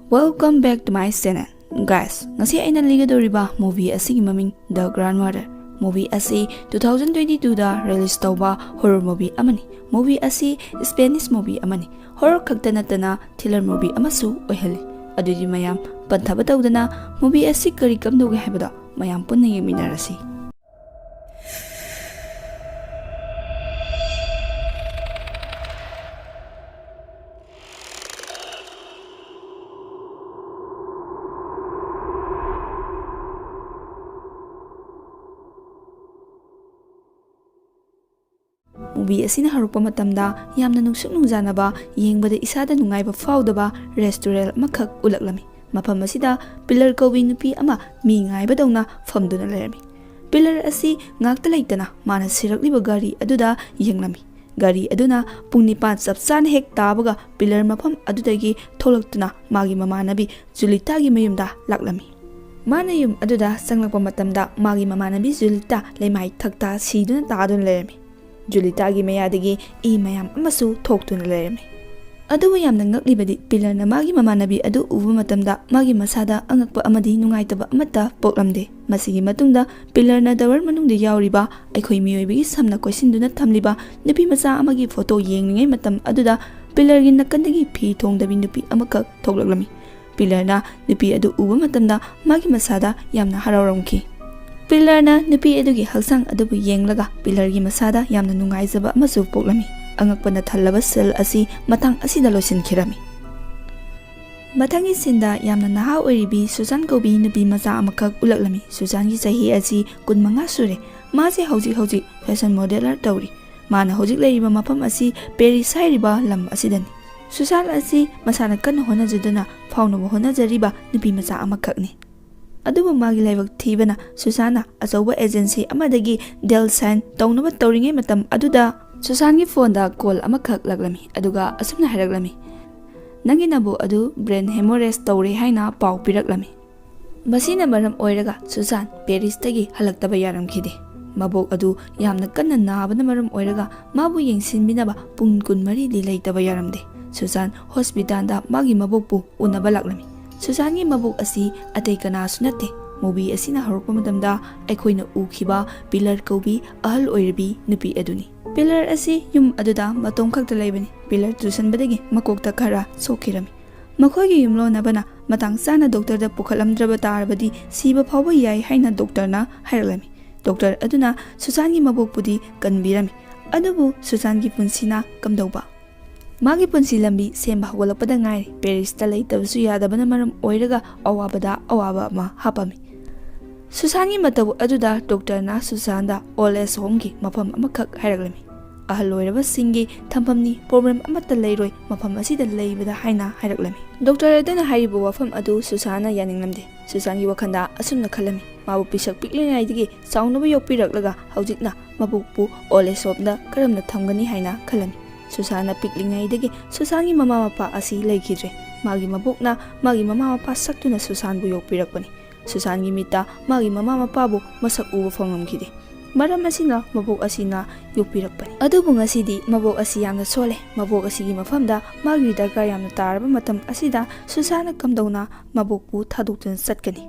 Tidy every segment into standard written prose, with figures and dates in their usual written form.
Welcome back to my channel. Guys, ngasi aina ligadoriba movie asigi maming The Grandmother. Movie asi 2022 da release tauba horror movie amani. Movie asi Spanish movie amani. Horror khakta natana thriller movie amasu oihali. Adudi mayam panthaba tawdana movie asi kari kamdoge habada mayam punna yeminarasi. Movie asina harupa matamda yamna nungsuk nungjanaba yengbada isada nungaiba faudaba restaurant amakak ulaklami. Mafam asida pillar kawi nupi ama mi ngaiba dawna famduna lerami. Pillar asi ngakta laitana mana sirakliba gari aduda yenglami. Gari aduna pung 9 sapsana hek tabaga pillar mafam adudagi tholaktuna magi mamanabi Julitagi mayumda laklami. Mana yum aduda sanglakpa matamda magi mamanabi Julita lemai thakta siduna taduna lerami. Julitagi mayadagi mayam amasu thoktuna lerami. Adu yamna ngaklibadi pillar na magi mamanabi adu ubu matamda magi masada angakpa amadi nungaitaba amata poklamde. Masigi matungda pillar na dawar manungde yauriba aikhoi miyoibigi samna koisinduna thamliba nupi macha amagi photo yengningai matam aduda pillar gi nakandagi phi thongdabi nupi amakak thoklaklami. Pillar na nupi adu ubu matamda magi masada yamna harauramki. Pillar na nupi adugi haksang adubu yenglaga pillar gi masada yamna nungaizaba amasu poklami. Angakpana thallaba sel asi matang asida losinkhirami. Matangi sinda yamna naha oiribi Susan Kobi nupi macha amakak ulaklami. Susan gi chahi asi 15 sure. Mase hauji fashion modeler tawri. Mana hojik leiriba mafam asi Paris hairiba lam asidani. Susan asi masana kanna honajudana faunaba honajariba nupi macha amakakni. Adubu magi laibak thibana Susana achawa agency amadagi deal sign tawnaba tawringai matam aduda Susan gi phone da call amakak laglami aduga asumna haraglami nangi nabu adu brain hemorrhage tawre haina pau piraklami masina maram oiraga Susan Paris tagi halaktaba yaramkhide mabok adu yamna kanna nabana maram oiraga mabu yengsinbinaba pung 13 li leitaba yaramde Susan hospital da magi mabokpu unaba laklami Susan gi mabuk asi atay kanasu nate. Movie asi na harukpa matamda aikhoy na ukhiba pillar kaubi ahal oirabi nupi aduni. Pillar asi yum aduda matong khakta laibani. Pillar tusan badagi makokta khara sokhirami. Makhoi gi yumlo nabana matang sana doctor da pukhalamdraba tarbadi siba phawba yai haina doctor na hairlami. Doctor aduna Susan gi mabuk pudi kanbirami. Adubu Susan gi punsina kamdauba. Magi punsi lambi semba hawalakpada ngai Paris ta leitabasu yadabana maram oiraga awabada awaba ma hapami. Susan gi matabu aduda doctor na Susan da old age home gi mafam amakak hairaglami. Ahal oiraba singi thampamni problem amata leiroi mafam asida leibada haina hairaglami. Doctor adana hariba wafam adu Susana yaninglamde. Susan gi wakhanda asumna khalami. Mabu pisak piklingai digi saunaba yokpiraklaga haujikna mabukpu old age home da karamna thamgani haina khalami. Susana piklingai dagi Susan gi mama mapa asi leikidre. Magi mabokna magi mama mapa saktuna Susan bu yokpirakpani. Susan gi mita magi mama mapa bu masak uba fangamkide. Maram asina mabok asina yokpirakpani. Adubu ngasidi mabok asi yamna sole. Mabok asigi mafamda magi darkar yamna taraba matam asida Susana kamdauna mabokpu thadoktuna satkani.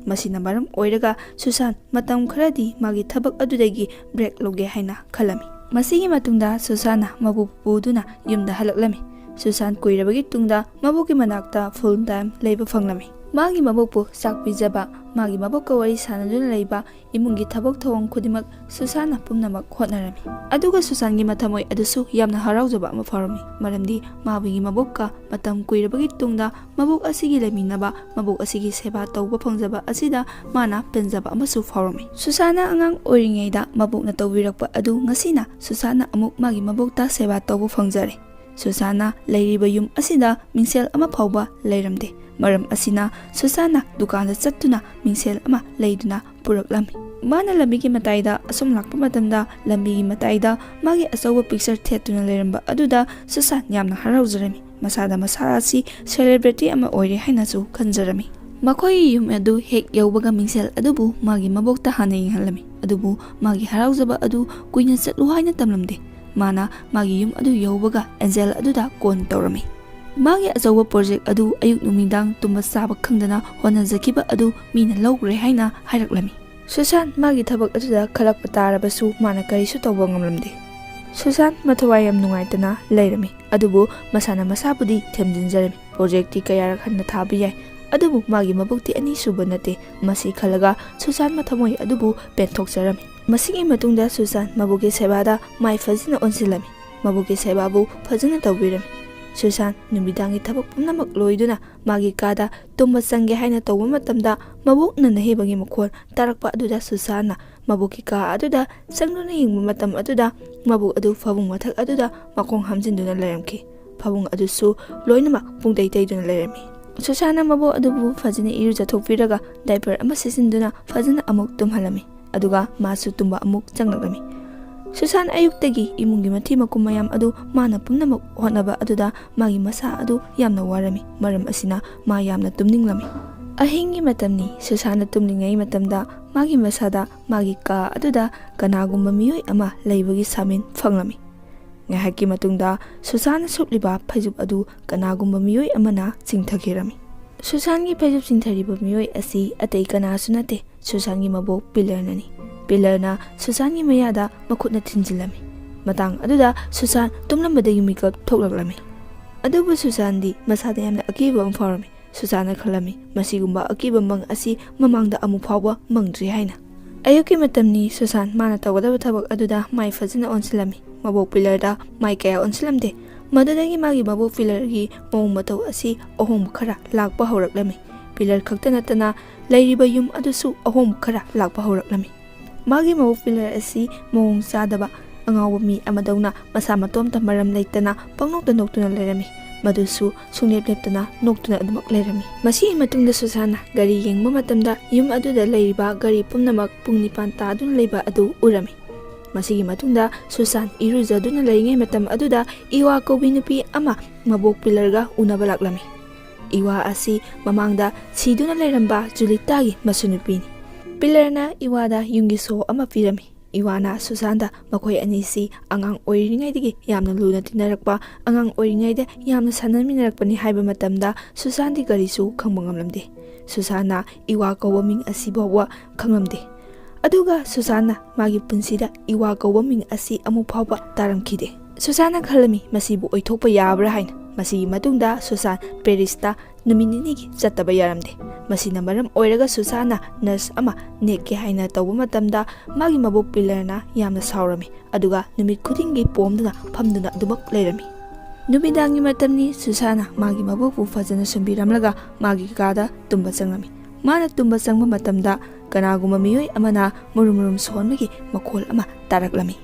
Masina maram oiraga Susan matam kharadi magi thabak adudagi break loge haina khalami. Masigi matungda Susana mabuk puduna yumda halaklami. Susan kuirabagi tungda mabuki manakta full time leiba fanglami. Magi mabukpu sak pijaba magi mabukka wari sanaduna leiba imungi thabok thawang khudimak Susana pumnamak hotnarami. Aduga Susan gi mathamoi adusu yamna haraujaba ama farami. Maramdi mabigi mabukka matam kuirabagi tungda mabuk asigi leminaba mabuk asigi seba tawba phangjaba asida mana penjaba amasu farami. Susana angang oiringaida mabukna tawbirakpa adu ngasina Susana amuk magi mabukta seba tawba phangjare. Susana leiriba yum asida mingsel ama phawba leiramde. Maram asina Susana dukanda chattuna mingsel ama leiduna puraklami. Mana lambigi mataida asum lakpa matamda lambigi mataida magi asawa picture thetuna leramba aduda Susan yamna haraujarami. Masada masarasi celebrity ama oire hainasu khanjarami. Makhoi yum adu hek yaubaga mingsel adubu magi mabokta hana yenghalami. Adubu magi haraujaba adu kuina chatlu haina tamlamde. Mana magi yum adu yaubaga Angel aduda kon tawrami. ꯃꯥꯒꯤ ꯑꯆꯧꯕ project ꯑꯗꯨ ꯑꯌꯨꯛ ꯅꯨꯃꯤꯗꯥꯡ ꯇꯨꯝꯕ ꯆꯥꯕ ꯈꯪꯗꯅ ꯍꯣꯠꯅꯖꯈꯤꯕ ꯑꯗꯨ ꯃꯤꯅ ꯂꯧꯈ꯭ꯔꯦ ꯍꯥꯏꯅ ꯍꯥꯏꯔꯛꯂꯝꯃꯤ꯫ ꯁꯨꯁꯥꯟ ꯃꯥꯒꯤ ꯊꯕꯛ ꯑꯗꯨꯗ ꯈꯜꯂꯛꯄ ꯇꯥꯔꯕꯁꯨ ꯃꯥꯅ ꯀꯔꯤꯁꯨ ꯇꯧꯕ ꯉꯝꯂꯝꯗꯦ꯫ ꯁꯨꯁꯥꯟ ꯃꯊꯋꯥꯏ ꯌꯥꯝ ꯅꯨꯡꯉꯥꯏꯇꯅ ꯂꯩꯔꯝꯃꯤ, ꯑꯗꯨꯕꯨ ꯃꯁꯥꯅ ꯃꯁꯥꯕꯨꯗꯤ ꯊꯦꯝꯖꯤꯟꯖꯔꯝꯃꯤ꯫ ꯄ꯭ꯔꯣꯖꯦꯛꯇꯤ ꯀꯌꯥꯔꯛ ꯍꯟꯅ ꯊꯥꯕ ꯌꯥꯏ, ꯑꯗꯨꯕꯨ ꯃꯥꯒꯤ ꯃꯕꯨꯛꯇꯤ ꯑꯅꯤꯁꯨꯕ ꯅꯠꯇꯦ꯫ ꯃꯁꯤ ꯈꯜꯂꯒ ꯁꯨꯁꯥꯟ ꯃꯊꯃꯣꯏ ꯑꯗꯨꯕꯨ ꯄꯦꯟꯊꯣꯛꯆꯔꯝꯃꯤ꯫ ꯃꯁꯤꯒꯤ ꯃꯇꯨꯡꯗ ꯁꯨꯁꯥꯟ ꯃꯕꯨꯛꯀꯤ ꯁꯦꯕꯥꯗ ꯃꯥꯏ ꯐꯖꯅ ꯑꯣꯟꯁꯤꯜꯂꯝꯃꯤ, ꯃꯕꯨꯛꯀꯤ ꯁꯦꯕꯥꯕꯨ ꯐꯖꯅ ꯇꯧꯕꯤꯔꯝꯃꯤ꯫ ꯁꯨꯁꯥꯟ ꯅꯨꯃꯤꯗꯥꯡꯒꯤ ꯊꯕꯛ ꯄꯨꯝꯅꯃꯛ ꯂꯣꯏꯗꯨꯅ ꯃꯥꯒꯤ ꯀꯥꯗ ꯇꯨꯝꯕ ꯆꯪꯒꯦ ꯍꯥꯏꯅ ꯇꯧꯕ ꯃꯇꯝꯗ ꯃꯕꯣꯛꯅ ꯅꯍꯦꯕꯒꯤ ꯃꯈꯣꯜ ꯇꯥꯔꯛꯄ ꯑꯗꯨꯗ ꯁꯨꯁꯥꯟꯅ ꯃꯕꯨꯛꯀꯤ ꯀꯥ ꯑꯗꯨꯗ ꯆꯪꯗꯨꯅ ꯌꯦꯡꯕ ꯃꯇꯝ ꯑꯗꯨꯗ ꯃꯕꯨꯛ ꯑꯗꯨ ꯐꯃꯨꯡ ꯃꯊꯛ ꯑꯗꯨꯗ ꯃꯈꯣꯡ ꯍꯥꯝꯖꯤꯟꯗꯨꯅ ꯂꯩꯔꯝꯈꯤ꯫ ꯐꯃꯨꯡ ꯑꯗꯨꯁꯨ ꯂꯣꯏꯅꯃꯛ ꯄꯨꯡꯇꯩ ꯇꯩꯗꯨꯅ ꯂꯩꯔꯝꯃꯤ꯫ ꯁꯨꯁꯥꯟꯅ ꯃꯕꯣꯛ ꯑꯗꯨꯕꯨ ꯐꯖꯅ ꯏꯔꯨꯖꯊꯣꯛꯄꯤꯔꯒ ꯗꯥꯏꯄꯔ ꯑꯃ ꯁꯤꯠꯆꯤꯟꯗꯨꯅ ꯐꯖꯅ ꯑꯃꯨꯛ ꯇꯨꯝꯍꯜꯂꯝꯃꯤ, ꯑꯗꯨꯒ ꯃꯥꯁꯨ ꯇꯨꯝꯕ ꯑꯃꯨꯛ ꯆꯪꯂꯛꯂꯝꯃꯤ꯫ ꯁꯨꯁꯥꯟ ꯑꯌꯨꯛꯇꯒꯤ ꯏꯃꯨꯡꯒꯤ ꯃꯊꯤ ꯃꯀꯨꯝ ꯃꯌꯥꯝ ꯑꯗꯨ ꯃꯥꯅ ꯄꯨꯝꯅꯃꯛ ꯍꯣꯠꯅꯕ ꯑꯗꯨꯗ ꯃꯥꯒꯤ ꯃꯁꯥ ꯑꯗꯨ ꯌꯥꯝꯅ ꯋꯥꯔꯝꯃꯤ, ꯃꯔꯝ ꯑꯁꯤꯅ ꯃꯥ ꯌꯥꯝꯅ ꯇꯨꯝꯅꯤꯡꯂꯝꯃꯤ꯫ ꯑꯍꯤꯡꯒꯤ ꯃꯇꯝꯅꯤ꯫ ꯁꯨꯁꯥꯟꯅ ꯇꯨꯝꯂꯤꯉꯩ ꯃꯇꯝꯗ ꯃꯥꯒꯤ ꯃꯁꯥꯗ ꯃꯥꯒꯤ ꯀꯥ ꯑꯗꯨꯗ ꯀꯅꯥꯒꯨꯝꯕ ꯃꯤꯑꯣꯏ ꯑꯃ ꯂꯩꯕꯒꯤ ꯁꯥꯃꯤꯟ ꯐꯪꯂꯝꯃꯤ꯫ ꯉꯥꯏꯍꯥꯛꯀꯤ ꯃꯇꯨꯡꯗ ꯁꯨꯁꯥꯟꯅ ꯁꯨꯞꯂꯤꯕ ꯐꯩꯖꯨꯞ ꯑꯗꯨ ꯀꯅꯥꯒꯨꯝꯕ ꯃꯤꯑꯣꯏ ꯑꯃꯅ ꯆꯤꯡꯊꯈꯤꯔꯝꯃꯤ꯫ ꯁꯨꯁꯥꯟꯒꯤ ꯐꯩꯖꯨꯞ ꯆꯤꯡꯊꯔꯤꯕ ꯃꯤꯑꯣꯏ ꯑꯁꯤ ꯑꯇꯩ ꯀꯅꯥꯁꯨ ꯅꯠꯇꯦ, ꯁꯨꯁꯥꯟꯒꯤ ꯃꯕꯣꯛ ꯄꯤꯂꯔꯅꯅꯤ꯫ ꯄꯤꯂꯔꯅ ꯁꯨꯁꯥꯟꯒꯤ ꯃꯌꯥꯗ ꯃꯈꯨꯠꯅ ꯊꯤꯟꯖꯤꯜꯂꯝꯃꯤ꯫ ꯃꯇꯥꯡ ꯑꯗꯨꯗ ꯁꯨꯁꯥꯟ ꯇꯨꯝꯂꯝꯕꯗꯒꯤ ꯃꯤꯀꯞ ꯊꯣꯛꯂꯛꯂꯝꯃꯤ, ꯑꯗꯨꯕꯨ ꯁꯨꯁꯥꯟꯗꯤ ꯃꯁꯥꯗ ꯌꯥꯝꯅ ꯑꯀꯤꯕ ꯑꯃ ꯐꯥꯎꯔꯝꯃꯤ꯫ ꯁꯨꯁꯥꯟꯅ ꯈꯜꯂꯝꯃꯤ ꯃꯁꯤꯒꯨꯝꯕ ꯑꯀꯤꯕ ꯃꯪ ꯑꯁꯤ ꯃꯃꯥꯡꯗ ꯑꯃꯨꯛ ꯐꯥꯎꯕ ꯃꯪꯗ꯭ꯔꯤ ꯍꯥꯏꯅ꯫ ꯑꯌꯨꯛꯀꯤ ꯃꯇꯝꯅꯤ꯫ ꯁꯨꯁꯥꯟ ꯃꯥꯅ ꯇꯧꯒꯗꯕ ꯊꯕꯛ ꯑꯗꯨꯗ ꯃꯥꯏ ꯐꯖꯅ ꯑꯣꯟꯁꯤꯜꯂꯝꯃꯤ꯫ ꯃꯕꯣꯛ ꯄꯤꯂꯔꯗ ꯃꯥꯏ ꯀꯌꯥ ꯑꯣꯟꯁꯤꯜꯂꯝꯗꯦ꯫ ꯃꯗꯨꯗꯒꯤ ꯃꯥꯒꯤ ꯃꯕꯣꯛ ꯄꯤꯂꯔꯒꯤ ꯃꯑꯣꯡ ꯃꯇꯧ ꯑꯁꯤ ꯑꯍꯣꯡꯕ ꯈꯔ ꯂꯥꯛꯄ ꯍꯧꯔꯛꯂꯝꯃꯤ꯫ ꯄꯤꯂꯔ ꯈꯛꯇ ꯅꯠꯇꯅ ꯂꯩꯔꯤꯕ ꯌꯨꯝ ꯑꯗꯨꯁꯨ ꯑꯍꯣꯡꯕ ꯈꯔ ꯂꯥꯛꯄ ꯍꯧꯔꯛꯂꯝꯃꯤ꯫ ꯃꯥꯒꯤ ꯃꯕꯣꯛ ꯄꯤꯂꯔ ꯑꯁꯤ ꯃꯑꯣꯡ ꯆꯥꯗꯕ ꯑꯉꯥꯎꯕ ꯃꯤ ꯑꯃꯗꯧꯅ ꯃꯁꯥ ꯃꯇꯣꯝꯇ ꯃꯔꯝ ꯂꯩꯇꯅ ꯄꯪꯅꯣꯛꯇ ꯅꯣꯛꯇꯨꯅ ꯂꯩꯔꯝꯃꯤ, ꯃꯗꯨꯁꯨ ꯁꯨꯡꯂꯦꯞ ꯂꯦꯞꯇꯅ ꯅꯣꯛꯇꯨꯅ ꯑꯗꯨꯃꯛ ꯂꯩꯔꯝꯃꯤ꯫ ꯃꯁꯤꯒꯤ ꯃꯇꯨꯡꯗ ꯁꯨꯁꯥꯟꯅ ꯒꯥꯔꯤ ꯌꯦꯡꯕ ꯃꯇꯝꯗ ꯌꯨꯝ ꯑꯗꯨꯗ ꯂꯩꯔꯤꯕ ꯒꯥꯔꯤ ꯄꯨꯝꯅꯃꯛ ꯄꯨꯡ 9 ꯇꯥꯗꯨꯅ ꯂꯩꯕ ꯑꯗꯨ ꯎꯔꯝꯃꯤ꯫ ꯃꯁꯤꯒꯤ ꯃꯇꯨꯡꯗ ꯁꯨꯁꯥꯟ ꯏꯔꯨꯖꯗꯨꯅ ꯂꯩꯔꯤꯉꯩ ꯃꯇꯝ ꯑꯗꯨꯗ ꯏꯋꯥ ꯀꯧꯕꯤ ꯅꯨꯄꯤ ꯑꯃ ꯃꯕꯣꯛ ꯄꯤꯂꯔꯒ ꯎꯅꯕ ꯂꯥꯛꯂꯝꯃꯤ꯫ ꯏꯋꯥ ꯑꯁꯤ ꯃꯃꯥꯡꯗ ꯁꯤꯗꯨꯅ ꯂꯩꯔꯝꯕ ꯖꯨꯂꯤꯇꯥꯒꯤ ꯃꯁꯨꯅꯨꯄꯤꯅꯤ꯫ ꯄꯤꯂꯔꯅ ꯏꯋꯥꯗ ꯌꯨꯝꯒꯤ ꯁꯣ ꯑꯃ ꯄꯤꯔꯝꯃꯤ꯫ ꯏꯋꯥꯅ ꯁꯨꯁꯥꯟꯗ ꯃꯈꯣꯏ ꯑꯅꯤꯁꯤ ꯑꯉꯥꯡ ꯑꯣꯏꯔꯤꯉꯩꯗꯒꯤ ꯌꯥꯝꯅ ꯂꯨꯅ ꯇꯤꯟꯅꯔꯛꯄ, ꯑꯉꯥꯡ ꯑꯣꯏꯔꯤꯉꯩꯗ ꯌꯥꯝꯅ ꯁꯥꯟꯅꯃꯤꯟꯅꯔꯛꯄꯅꯤ ꯍꯥꯏꯕ ꯃꯇꯝꯗ ꯁꯨꯁꯥꯟꯗꯤ ꯀꯔꯤꯁꯨ ꯈꯪꯕ ꯉꯝꯂꯝꯗꯦ꯫ ꯁꯨꯁꯥꯟꯅ ꯏꯋꯥ ꯀꯧꯕ ꯃꯤꯡ ꯑꯁꯤ ꯐꯥꯎꯕ ꯈꯪꯂꯝꯗꯦ, ꯑꯗꯨꯒ ꯁꯨꯁꯥꯟꯅ ꯃꯥꯒꯤ ꯄꯨꯟꯁꯤꯗ ꯏꯋꯥ ꯀꯧꯕ ꯃꯤꯡ ꯑꯁꯤ ꯑꯃꯨꯛ ꯐꯥꯎꯕ ꯇꯥꯔꯝꯈꯤꯗꯦ꯫ ꯁꯨꯁꯥꯟꯅ ꯈꯜꯂꯝꯃꯤ ꯃꯁꯤꯕꯨ ꯑꯣꯏꯊꯣꯛꯄ ꯌꯥꯕ꯭ꯔꯥ ꯍꯥꯏꯅ꯫ ꯃꯁꯤꯒꯤ ꯃꯇꯨꯡꯗ ꯁꯨꯁꯥꯟ ꯄꯦꯔꯤꯁꯇ ꯅꯨꯃꯤꯠ 2ꯒꯤ ꯆꯠꯇꯕ ꯌꯥꯔꯝꯗꯦ꯫ ꯃꯁꯤꯅ ꯃꯔꯝ ꯑꯣꯏꯔꯒ ꯁꯨꯁꯥꯟꯅ ꯅꯔꯁ ꯑꯃ ꯅꯦꯛꯀꯦ ꯍꯥꯏꯅ ꯇꯧꯕ ꯃꯇꯝꯗ ꯃꯥꯒꯤ ꯃꯕꯣꯛ ꯄꯤꯂꯔꯅ ꯌꯥꯝꯅ ꯁꯥꯎꯔꯝꯃꯤ, ꯑꯗꯨꯒ ꯅꯨꯃꯤꯠ ꯈꯨꯗꯤꯡꯒꯤ ꯄꯣꯝꯗꯨꯅ ꯐꯝꯗꯨꯅ ꯑꯗꯨꯃꯛ ꯂꯩꯔꯝꯃꯤ꯫ ꯅꯨꯃꯤꯗꯥꯡꯒꯤ ꯃꯇꯝꯅꯤ꯫ ꯁꯨꯁꯥꯟꯅ ꯃꯥꯒꯤ ꯃꯕꯣꯛꯄꯨ ꯐꯖꯅ ꯁꯨꯝꯕꯤꯔꯝꯂꯒ ꯃꯥꯒꯤ ꯀꯥꯗ ꯇꯨꯝꯕ ꯆꯪꯂꯝꯃꯤ꯫ ꯃꯥꯅ ꯇꯨꯝꯕ ꯆꯪꯕ ꯃꯇꯝꯗ ꯀꯅꯥꯒꯨꯝꯕ ꯃꯤꯑꯣꯏ ꯑꯃꯅ ꯃꯨꯔꯨꯝ ꯃꯨꯔꯨꯝ ꯁꯣꯟꯕꯒꯤ ꯃꯈꯣꯜ ꯑꯃ ꯇꯥꯔꯛꯂꯝꯃꯤ꯫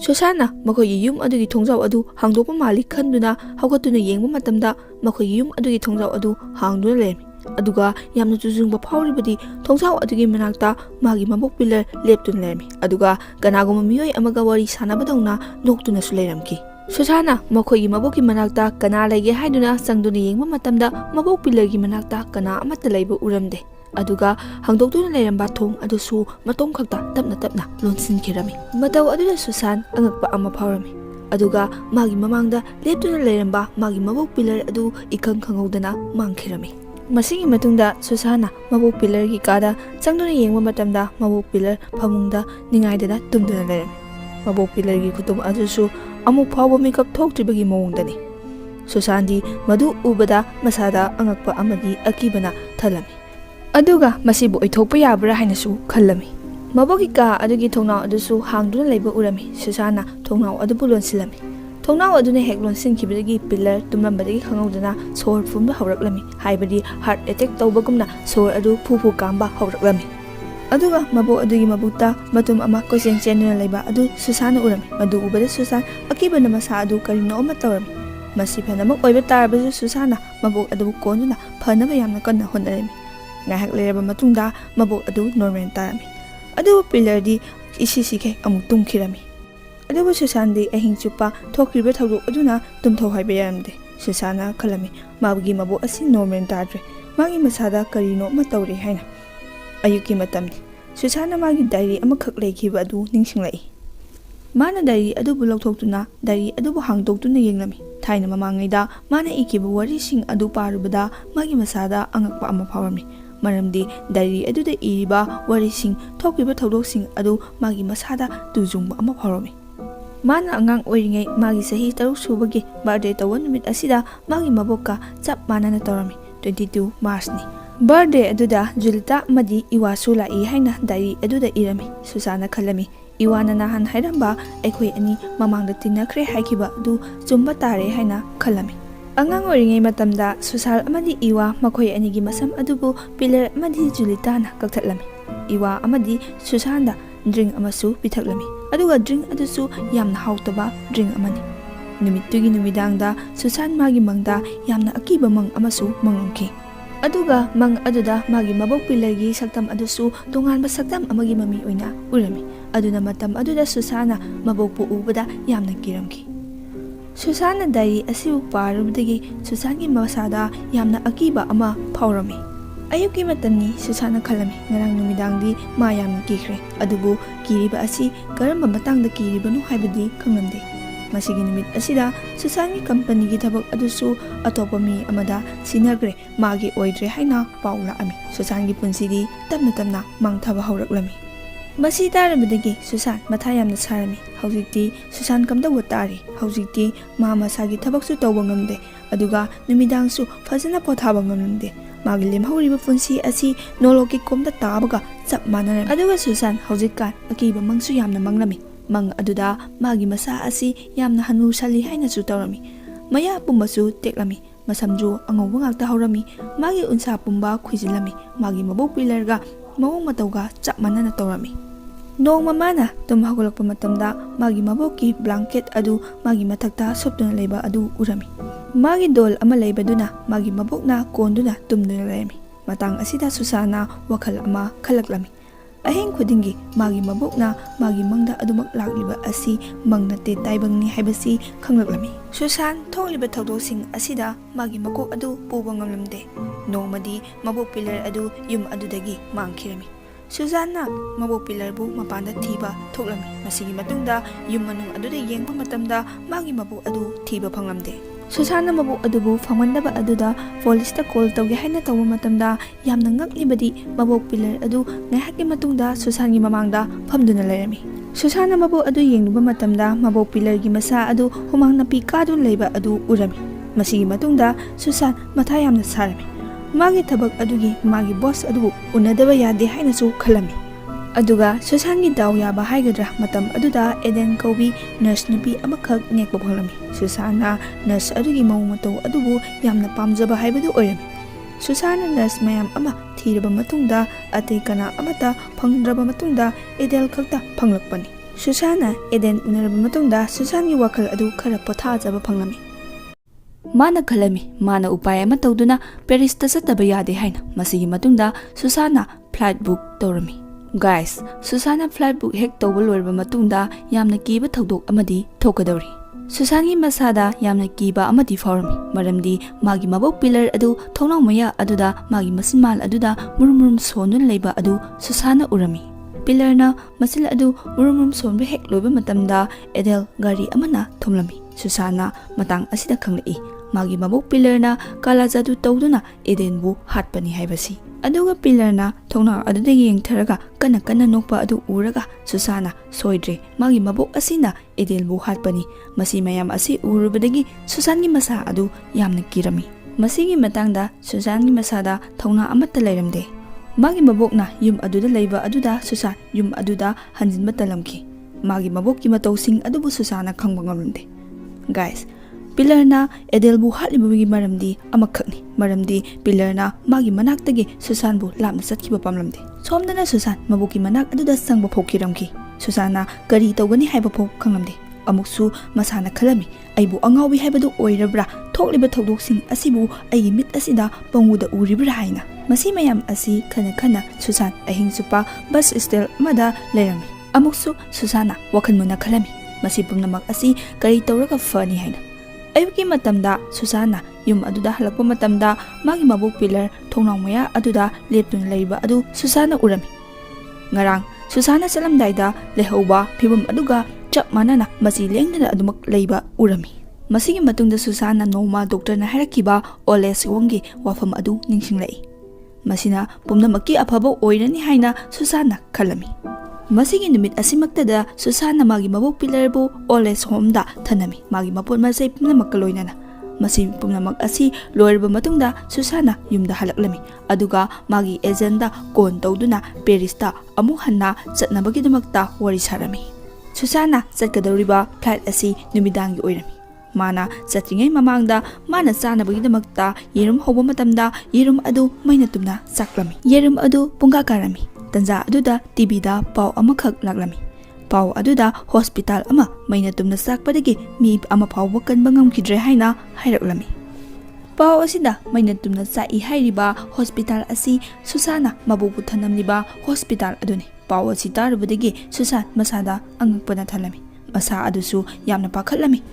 ꯁꯨꯁꯥꯟꯅ ꯃꯈꯣꯏꯒꯤ ꯌꯨꯝ ꯑꯗꯨꯒꯤ ꯊꯣꯡꯖꯥꯎ ꯑꯗꯨ ꯍꯥꯡꯗꯣꯛꯄ ꯃꯥꯜꯂꯤ ꯈꯟꯗꯨꯅ ꯍꯧꯒꯠꯇꯨꯅ ꯌꯦꯡꯕ ꯃꯇꯝꯗ ꯃꯈꯣꯏꯒꯤ ꯌꯨꯝ ꯑꯗꯨꯒꯤ ꯊꯣꯡꯖꯥꯎ ꯑꯗꯨ ꯍꯥꯡꯗꯨꯅ ꯂꯩꯔꯝꯃꯤ, ꯑꯗꯨꯒ ꯌꯥꯝꯅ ꯇꯨꯖꯨꯡꯕ ꯐꯥꯎꯔꯤꯕꯗꯤ ꯊꯣꯡꯖꯥꯎ ꯑꯗꯨꯒꯤ ꯃꯅꯥꯛꯇ ꯃꯥꯒꯤ ꯃꯕꯣꯛ ꯄꯤꯂꯔ ꯂꯦꯞꯇꯨꯅ ꯂꯩꯔꯝꯃꯤ, ꯑꯗꯨꯒ ꯀꯅꯥꯒꯨꯝꯕ ꯃꯤꯑꯣꯏ ꯑꯃꯒ ꯋꯥꯔꯤ ꯁꯥꯟꯅꯕꯗꯧꯅ ꯅꯣꯛꯇꯨꯅꯁꯨ ꯂꯩꯔꯝꯈꯤ꯫ ꯁꯨꯁꯥꯟꯅ ꯃꯈꯣꯏꯒꯤ ꯃꯕꯣꯛꯀꯤ ꯃꯅꯥꯛꯇ ꯀꯅꯥ ꯂꯩꯒꯦ ꯍꯥꯏꯗꯨꯅ ꯆꯪꯗꯨꯅ ꯌꯦꯡꯕ ꯃꯇꯝꯗ ꯃꯕꯣꯛ ꯄꯤꯂꯔꯒꯤ ꯃꯅꯥꯛꯇ ꯀꯅꯥ ꯑꯃꯠꯇ ꯂꯩꯕ ꯎꯔꯝꯗꯦ, ꯑꯗꯨꯒ ꯍꯥꯡꯗꯣꯛꯇꯨꯅ ꯂꯩꯔꯝꯕ ꯊꯣꯡ ꯑꯗꯨꯁꯨ ꯃꯇꯣꯝ ꯈꯛꯇ ꯇꯞꯅ ꯇꯞꯅ ꯂꯣꯟꯁꯤꯟꯈꯤꯔꯝꯃꯤ꯫ ꯃꯇꯧ ꯑꯗꯨꯗ ꯁꯨꯁꯥꯟ ꯑꯉꯛꯄ ꯑꯃ ꯐꯥꯎꯔꯝꯃꯤ, ꯑꯗꯨꯒ ꯃꯥꯒꯤ ꯃꯃꯥꯡꯗ ꯂꯦꯞꯇꯨꯅ ꯂꯩꯔꯝꯕ ꯃꯥꯒꯤ ꯃꯕꯣꯛ ꯄꯤꯂꯔ ꯑꯗꯨ ꯏꯈꯪ ꯈꯪꯍꯧꯗꯅ ꯃꯥꯡꯈꯤꯔꯝꯃꯤ꯫ ꯃꯁꯤꯒꯤ ꯃꯇꯨꯡꯗ ꯁꯨꯁꯥꯟꯅ ꯃꯕꯣꯛ ꯄꯤꯂꯔꯒꯤ ꯀꯥꯗ ꯆꯪꯗꯨꯅ ꯌꯦꯡꯕ ꯃꯇꯝꯗ ꯃꯕꯣꯛ ꯄꯤꯂꯔ ꯐꯃꯨꯡꯗ ꯅꯤꯡꯉꯥꯏꯗꯅ ꯇꯨꯝꯗꯨꯅ ꯂꯩꯔꯝꯃꯤ꯫ ꯃꯕꯣꯛ ꯄꯤꯂꯔꯒꯤ ꯈꯨꯇꯨꯝ ꯑꯗꯨꯁꯨ ꯑꯃꯨꯛ ꯐꯥꯎꯕ ꯃꯤꯀꯞ ꯊꯣꯛꯇ꯭ꯔꯤꯕꯒꯤ ꯃꯑꯣꯡꯗꯅꯤ꯫ ꯁꯨꯁꯥꯟꯗꯤ ꯃꯗꯨ ꯎꯕꯗ ꯃꯁꯥꯗ ꯑꯉꯛꯄ ꯑꯃꯗꯤ ꯑꯀꯤꯕꯅ ꯊꯜꯂꯝꯃꯤ, ꯑꯗꯨꯒ ꯃꯁꯤꯕꯨ ꯑꯣꯏꯊꯣꯛꯄ ꯌꯥꯕ꯭ꯔꯥ ꯍꯥꯏꯅꯁꯨ ꯈꯜꯂꯝꯃꯤ꯫ ꯃꯕꯣꯛꯀꯤ ꯀꯥ ꯑꯗꯨꯒꯤ ꯊꯣꯡꯅꯥꯎ ꯑꯗꯨꯁꯨ ꯍꯥꯡꯗꯨꯅ ꯂꯩꯕ ꯎꯔꯝꯃꯤ꯫ ꯁꯨꯁꯥꯟꯅ ꯊꯣꯡꯅꯥꯎ ꯑꯗꯨꯕꯨ ꯂꯣꯟꯁꯤꯜꯂꯝꯃꯤ꯫ ꯊꯣꯡꯅꯥꯎ ꯑꯗꯨꯅ ꯍꯦꯛ ꯂꯣꯟꯁꯤꯟꯈꯤꯕꯗꯒꯤ ꯄꯤꯂꯔ ꯇꯨꯝꯂꯝꯕꯗꯒꯤ ꯈꯪꯍꯧꯗꯅ ꯁꯣꯔ ꯐꯨꯟꯕ ꯍꯧꯔꯛꯂꯝꯃꯤ, ꯍꯥꯏꯕꯗꯤ ꯍꯥꯔꯠ ꯑꯦꯇꯦꯛ ꯇꯧꯕꯒꯨꯝꯅ ꯁꯣꯔ ꯑꯗꯨ ꯐꯨ ꯐꯨ ꯀꯥꯝꯕ ꯍꯧꯔꯛꯂꯝꯃꯤ꯫ ꯑꯗꯨꯒ ꯃꯕꯣꯛ ꯑꯗꯨꯒꯤ ꯃꯕꯨꯛꯇ ꯃꯇꯨꯝ ꯑꯃ ꯀꯣꯏꯆꯦꯟ ꯆꯦꯟꯗꯨꯅ ꯂꯩꯕ ꯑꯗꯨ ꯁꯨꯁꯥꯟꯅ ꯎꯔꯝꯃꯤ꯫ ꯃꯗꯨ ꯎꯕꯗ ꯁꯨꯁꯥꯟ ꯑꯀꯤꯕꯅ ꯃꯁꯥ ꯑꯗꯨ ꯀꯔꯤꯅꯣ ꯑꯃ ꯇꯧꯔꯝꯃꯤ꯫ ꯃꯁꯤ ꯐꯅꯃꯛ ꯑꯣꯏꯕ ꯇꯥꯔꯕꯁꯨ ꯁꯨꯁꯥꯟꯅ ꯃꯕꯣꯛ ꯑꯗꯨꯕꯨ ꯀꯣꯟꯗꯨꯅ ꯐꯅꯕ ꯌꯥꯝꯅ ꯀꯟꯅ ꯍꯣꯠꯅꯔꯝꯃꯤ꯫ ꯉꯥꯏꯍꯥꯛ ꯂꯩꯔꯕ ꯃꯇꯨꯡꯗ ꯃꯕꯣꯛ ꯑꯗꯨ ꯅꯣꯔꯃꯦꯜ ꯇꯥꯔꯝꯃꯤ, ꯑꯗꯨꯕꯨ ꯄꯤꯂꯔꯗꯤ ꯏꯁꯤꯈꯩ ꯑꯃꯨꯛ ꯇꯨꯝꯈꯤꯔꯝꯃꯤ꯫ ꯑꯗꯨꯕꯨ ꯁꯨꯁꯥꯟꯗꯤ ꯑꯍꯤꯡ ꯆꯨꯞꯄ ꯊꯣꯛꯈ꯭ꯔꯤꯕ ꯊꯧꯗꯣꯛ ꯑꯗꯨꯅ ꯇꯨꯝꯊꯧ ꯍꯥꯏꯕ ꯌꯥꯔꯝꯗꯦ꯫ ꯁꯨꯁꯥꯟꯅ ꯈꯜꯂꯝꯃꯤ ꯃꯥꯒꯤ ꯃꯕꯣꯛ ꯑꯁꯤ ꯅꯣꯔꯃꯦꯜ ꯇꯥꯗ꯭ꯔꯦ, ꯃꯥꯒꯤ ꯃꯁꯥꯗ ꯀꯔꯤꯅꯣ ꯑꯃ ꯇꯧꯔꯦ ꯍꯥꯏꯅ꯫ ꯑꯌꯨꯛꯀꯤ ꯃꯇꯝꯅꯤ꯫ ꯁꯨꯁꯥꯟꯅ ꯃꯥꯒꯤ ꯗꯥꯏꯔꯤ ꯑꯃꯈꯛ ꯂꯩꯈꯤꯕ ꯑꯗꯨ ꯅꯤꯡꯁꯤꯡꯂꯛꯏ꯫ Mana dari adubu lawthoktuna dari adubu hangdoktuna yenglami. Thaina mamangayda mana ikiba warising adu parubada magi masada angakpa ama phawrami. Maramdi dari aduda iriba warising thokliba thawdoksing adu magi masada tujungba ama phawrami. Mana angang oiringay magi sahi 6 subagi birthday tawa numit asida magi mabokka chap manana tawrami. 22 March ni. Birthday aduda Julita madi iwasu lai haina dari aduda irami. Susana khalami. Iwana nahan hairamba aikhoi ani mamangda tinakre haikiba du chumba tare haina khalami. Angang oiringay matamda Susal amadi Iwa makhoi anigi masam adubu pillar amadi Julita na kaktatlami. Iwa amadi Susanda drink amasu pithaklami. Aduga drink adusu yamna hautaba drink amani. Numitugi numidangda Susan magi mangda yamna akiba mang amasu manglongki. Aduga mang aduda magi mabok pillargi saktam adusu tunganba saktam amagi mami oina urami. Aduna matam aduda Susana mabokpu ubada yamna kiramki. Susana dari asiu parubdagi Susangi masada yamna akiba ama phawrami. Ayuki matamni Susana khalami ngarang numidangdi ma yamna kikre. Adubu kiriba asi karamba matangda kiribanu haibadi khangamde. Masigi numit asida Susangi company gi thabak adusu atopa mi amada sinagre magi oidre haina paula ami. Susangi punsidi tamna tamna mangthaba hawraklami. Masi tarabadagi Susan matha yamna sarami. Haujikti Susan kamdawa tari. Haujikti ma masagi thabaksu tawba ngamde. Aduga numidangsu fazana pothaba ngamde. Magi lemhawriba punsi asi noloki komda tabaga chap manarami. Aduga Susan haujikkan akiba mangsu yamna manglami. Mang aduda magi masa asi yamna hanu sali haina su tawrami. Maya pumbasu teklami. Masamju angawba ngakta hawrami. Magi unsa pumba khujilami. Magi mabok pilarga mawong matawga chap manana tawrami. Noong mamana tumhagulakpa matamda magi maboki blanket adu magi mathakta soptuna leiba adu urami. Magi dol ama leibaduna magi mabokna konduna tumduna layami. Matang asida Susana wakal ama khalaklami. Aheng khudingi magi mabokna magi mangda adumak lakliba asi mangnate taibangni haibasi khanglaklami. Susan thokliba thawdoksing asida magi makok adu puba ngamlamde. Nongmadi mabok pilar adu yum adudagi mangkhirami. Susana mabok pilar bu mapanda thiba thoklami. Masigi matungda yum manung aduda yengpa matamda magi mabok adu thiba phanglamde. Susana mabok adubu phangmandaba aduda police call tawge haina tawba matamda yamna ngaklibadi mabok pilar adu ngaihakki matungda Susangi mamangda phamduna lerami. Susana mabok adu yengnuba matamda mabok pilar gi masa adu humangna pikadu leiba adu urami. Masigi matungda Susan matha yamna sarami. Magi thabak adugi magi boss adu unadaba yade haina su khalami. Aduga Susangi daw yaba haigadra matam aduda Eden Kobi nurse nupi amakak nekpa phanglami. Susana nurse adugi mawong mataw adubu yamna pamjaba haibadu oirami. Susana nurse mayam ama thiraba matungda atay kana amata phangdraba matungda Edel khakta phanglakpani. Susana Eden unaraba matungda Susangi wakal adu khara pothajaba phanglami. Mana khalami mana upaya ama tawduna Paris ta sataba yade haina. Masigi matungda Susana flight book tawrami. Guys, Susana flight book hek tawba loirba matungda yamna kiba thawdok amadi thokadawri. Susangi masada yamna kiba amadi phawrami. Maramdi magi mabok pillar adu thonang maya aduda magi masinmal aduda murum sonun leiba adu Susana urami. Pillar na masil adu murum sonbe hek loiba matamda Edel gari amana thomlami. Susana matang asida khanglai. Magi mabok pillar na kala jadu tawduna Eden bu hatpani haibasi. Aduga pillar na thongna aduda yengtharaga kana nokpa adu uraga Susana soidre magi mabok asina Edel bu hatpani. Masi mayam asi urubadagi Susangi masa adu yamna kirami. Masigi matangda Susangi masada thongna amatta leiramde. Magi mabokna yum aduda leiba aduda Susan yum aduda hanjinba talamki. Magi mabokki matawsing adubu Susana khangba ngamlamde. Guys, pillar na Edel bu hatlibagi maramdi amakhakni. Maramdi pillar na magi manaktagi Susan bu lamna satkiba pamlamde. Somdana Susan mabuki manak aduda sangba phokkiramki. Susana kari tawgani haiba phok khanglamde. Amuksu masana khalami aibu angawi haibadu oirabra thokliba thawdoksing asibu aigi mit asida panguda uribra haina. Masi mayam asi khana Susan ahing supa bus stel mada lerami. Amuksu Susana wakhanmuna khalami. Masi pumnamak asi kari tawraga fani haina. Ayuki matamda Susana yum aduda halakpa matamda magi mabok pillar thongnang maya aduda leptun leiba adu Susana urami. Ngarang Susana salamdaida lehauba phibam aduga ꯆꯞ ꯃꯥꯟꯅꯅ ꯃꯆꯤ ꯂꯦꯡꯗꯅ ꯑꯗꯨꯃꯛ ꯂꯩꯕ ꯎꯔꯝꯃꯤ꯫ ꯃꯁꯤꯒꯤ ꯃꯇꯨꯡꯗ ꯁꯨꯁꯥꯟꯅ ꯅꯣꯡꯃ ꯗꯣꯛꯇꯔꯅ ꯍꯥꯏꯔꯛꯈꯤꯕ ꯑꯣꯜ ꯑꯦꯖ ꯍꯣꯝꯒꯤ ꯋꯥꯐꯝ ꯑꯗꯨ ꯅꯤꯡꯁꯤꯡꯂꯛꯏ꯫ ꯃꯁꯤꯅ ꯄꯨꯝꯅꯃꯛꯀꯤ ꯑꯐꯕ ꯑꯣꯏꯔꯅꯤ ꯍꯥꯏꯅ ꯁꯨꯁꯥꯟꯅ ꯈꯜꯂꯝꯃꯤ꯫ ꯃꯁꯤꯒꯤ ꯅꯨꯃꯤꯠ ꯑꯁꯤꯃꯛꯇꯗ ꯁꯨꯁꯥꯟꯅ ꯃꯥꯒꯤ ꯃꯕꯣꯛ ꯄꯤꯂꯔꯕꯨ ꯑꯣꯜ ꯑꯦꯖ ꯍꯣꯝꯗ ꯊꯅꯝꯃꯤ, ꯃꯥꯒꯤ ꯃꯄꯣꯠ ꯃꯆꯩ ꯄꯨꯝꯅꯃꯛꯀ ꯂꯣꯏꯅꯅ꯫ ꯃꯁꯤ ꯄꯨꯝꯅꯃꯛ ꯑꯁꯤ ꯂꯣꯏꯔꯕ ꯃꯇꯨꯡꯗ ꯁꯨꯁꯥꯟꯅ ꯌꯨꯝꯗ ꯍꯜꯂꯛꯂꯝꯃꯤ, ꯑꯗꯨꯒ ꯃꯥꯒꯤ ꯑꯦꯖꯦꯟꯗ ꯀꯣꯟ ꯇꯧꯗꯨꯅ ꯄꯦꯔꯤꯁꯇ ꯑꯃꯨꯛ ꯍꯟꯅ ꯆꯠꯅꯕꯒꯤꯗꯃꯛꯇ ꯋꯥꯔꯤ ꯁꯥꯔꯝꯃꯤ꯫ ꯁꯨꯁꯥꯟꯅ ꯆꯠꯀꯗꯧꯔꯤꯕ ꯐ꯭ꯂꯥꯏꯠ ꯑꯁꯤ ꯅꯨꯃꯤꯗꯥꯡꯒꯤ ꯑꯣꯏꯔꯝꯃꯤ꯫ ꯃꯥꯅ ꯆꯠꯇ꯭ꯔꯤꯉꯩ ꯃꯃꯥꯡꯗ ꯃꯥꯅ ꯆꯥꯅꯕꯒꯤꯗꯃꯛꯇ ꯌꯦꯔꯨꯝ ꯍꯧꯕ ꯃꯇꯝꯗ ꯌꯦꯔꯨꯝ ꯑꯗꯨ ꯃꯩꯅ ꯇꯨꯝꯅ ꯆꯥꯛꯂꯝꯃꯤ꯫ ꯌꯦꯔꯨꯝ ꯑꯗꯨ ꯄꯨꯡꯀꯥ ꯀꯥꯔꯝꯃꯤ꯫ ꯇꯟꯖꯥ ꯑꯗꯨꯗ ꯇꯤꯚꯤꯗ ꯄꯥꯎ ꯑꯃꯈꯛ ꯂꯥꯛꯂꯝꯃꯤ꯫ ꯄꯥꯎ ꯑꯗꯨꯗ ꯍꯣꯁꯄꯤꯇꯥꯜ ꯑꯃ ꯃꯩꯅ ꯇꯨꯝꯅ ꯆꯥꯛꯄꯗꯒꯤ ꯃꯤ ꯑꯃ ꯐꯥꯎꯕ ꯀꯟꯕ ꯉꯝꯈꯤꯗ꯭ꯔꯦ ꯍꯥꯏꯅ ꯍꯥꯏꯔꯛꯂꯝꯃꯤ꯫ ꯄꯥꯎ ꯑꯁꯤꯗ ꯃꯩꯅ ꯇꯨꯝꯅ ꯆꯥꯛꯏ ꯍꯥꯏꯔꯤꯕ ꯍꯣꯁꯄꯤꯇꯥꯜ ꯑꯁꯤ ꯁꯨꯁꯥꯟꯅ ꯃꯕꯣꯛꯄꯨ ꯊꯅꯝꯂꯤꯕ ꯍꯣꯁꯄꯤꯇꯥꯜ ꯑꯗꯨꯅꯤ꯫ ꯄꯥꯎ ꯑꯁꯤ ꯇꯥꯔꯨꯕꯗꯒꯤ ꯁꯨꯁꯥꯟ ꯃꯁꯥꯗ ꯑꯉꯛꯄꯅ ꯊꯜꯂꯝꯃꯤ꯫ ꯃꯁꯥ ꯑꯗꯨꯁꯨ ꯌꯥꯝꯅ ꯄꯥꯈꯠꯂꯝꯃꯤ꯫